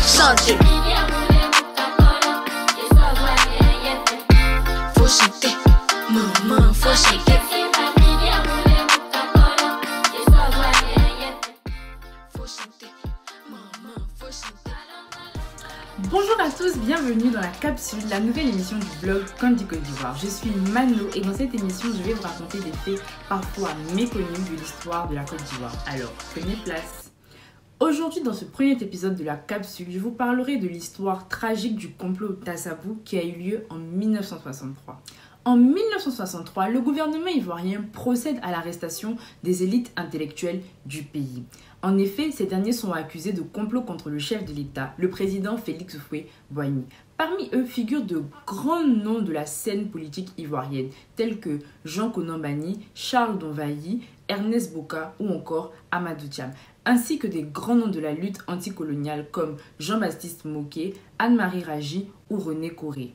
chanter. Faut chanter, maman, faut chanter. Bonjour à tous, bienvenue dans la capsule, la nouvelle émission du blog Candy Côte d'Ivoire. Je suis Mano et dans cette émission, je vais vous raconter des faits parfois méconnus de l'histoire de la Côte d'Ivoire. Alors, prenez place. Aujourd'hui, dans ce premier épisode de la capsule, je vous parlerai de l'histoire tragique du complot d'Assabou qui a eu lieu en 1963. En 1963, le gouvernement ivoirien procède à l'arrestation des élites intellectuelles du pays. En effet, ces derniers sont accusés de complot contre le chef de l'État, le président Félix Houphouët-Boigny. Parmi eux figurent de grands noms de la scène politique ivoirienne, tels que Jean Konan-Banny, Charles Donvayi, Ernest Boka ou encore Amadou Thiam, ainsi que des grands noms de la lutte anticoloniale comme Jean-Baptiste Moquet, Anne-Marie Ragy ou René Coré.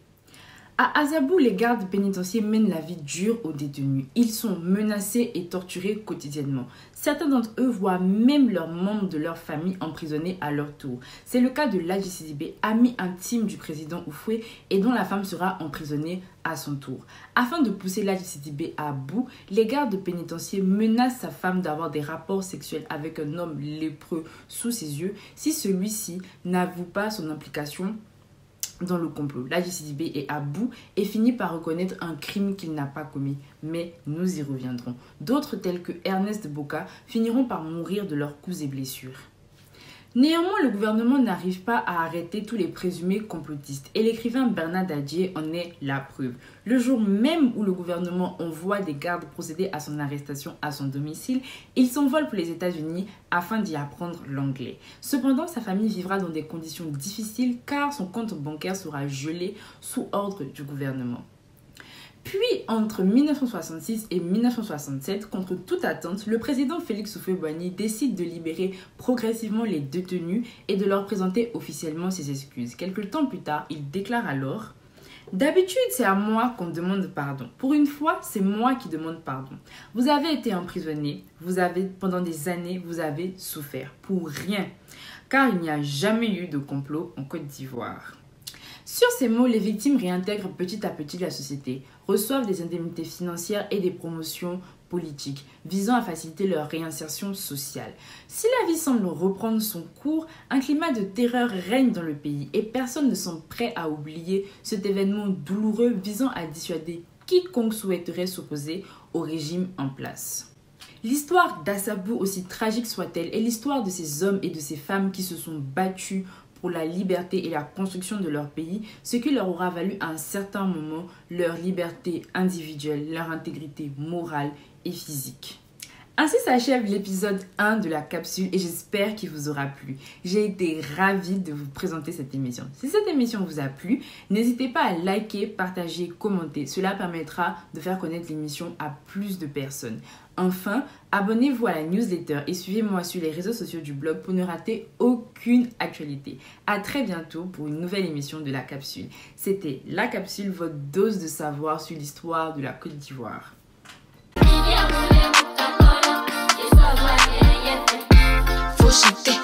À Azzabou, les gardes pénitentiaires mènent la vie dure aux détenus. Ils sont menacés et torturés quotidiennement. Certains d'entre eux voient même leurs membres de leur famille emprisonnés à leur tour. C'est le cas de Ladji Sidibé, ami intime du président Houphouët et dont la femme sera emprisonnée à son tour. Afin de pousser Ladji Sidibé à bout, les gardes pénitentiaires menacent sa femme d'avoir des rapports sexuels avec un homme lépreux sous ses yeux si celui-ci n'avoue pas son implication dans le complot. Ladji Sidibé est à bout et finit par reconnaître un crime qu'il n'a pas commis. Mais nous y reviendrons. D'autres, tels que Ernest Boka, finiront par mourir de leurs coups et blessures. Néanmoins, le gouvernement n'arrive pas à arrêter tous les présumés complotistes et l'écrivain Bernard Dadier en est la preuve. Le jour même où le gouvernement envoie des gardes procéder à son arrestation à son domicile, il s'envole pour les États-Unis afin d'y apprendre l'anglais. Cependant, sa famille vivra dans des conditions difficiles car son compte bancaire sera gelé sous ordre du gouvernement. Puis, entre 1966 et 1967, contre toute attente, le président Félix Houphouët-Boigny décide de libérer progressivement les détenus et de leur présenter officiellement ses excuses. Quelque temps plus tard, il déclare alors « D'habitude, c'est à moi qu'on demande pardon. Pour une fois, c'est moi qui demande pardon. Vous avez été emprisonné, pendant des années, vous avez souffert. Pour rien. Car il n'y a jamais eu de complot en Côte d'Ivoire. » Sur ces mots, les victimes réintègrent petit à petit la société, reçoivent des indemnités financières et des promotions politiques visant à faciliter leur réinsertion sociale. Si la vie semble reprendre son cours, un climat de terreur règne dans le pays et personne ne semble prêt à oublier cet événement douloureux visant à dissuader quiconque souhaiterait s'opposer au régime en place. L'histoire d'Assabou, aussi tragique soit-elle, est l'histoire de ces hommes et de ces femmes qui se sont battus pour la liberté et la construction de leur pays, ce qui leur aura valu à un certain moment leur liberté individuelle, leur intégrité morale et physique. Ainsi s'achève l'épisode 1 de la capsule et j'espère qu'il vous aura plu. J'ai été ravie de vous présenter cette émission. Si cette émission vous a plu, n'hésitez pas à liker, partager, commenter. Cela permettra de faire connaître l'émission à plus de personnes. Enfin, abonnez-vous à la newsletter et suivez-moi sur les réseaux sociaux du blog pour ne rater aucune actualité. À très bientôt pour une nouvelle émission de la capsule. C'était la capsule, votre dose de savoir sur l'histoire de la Côte d'Ivoire. Faut chanter.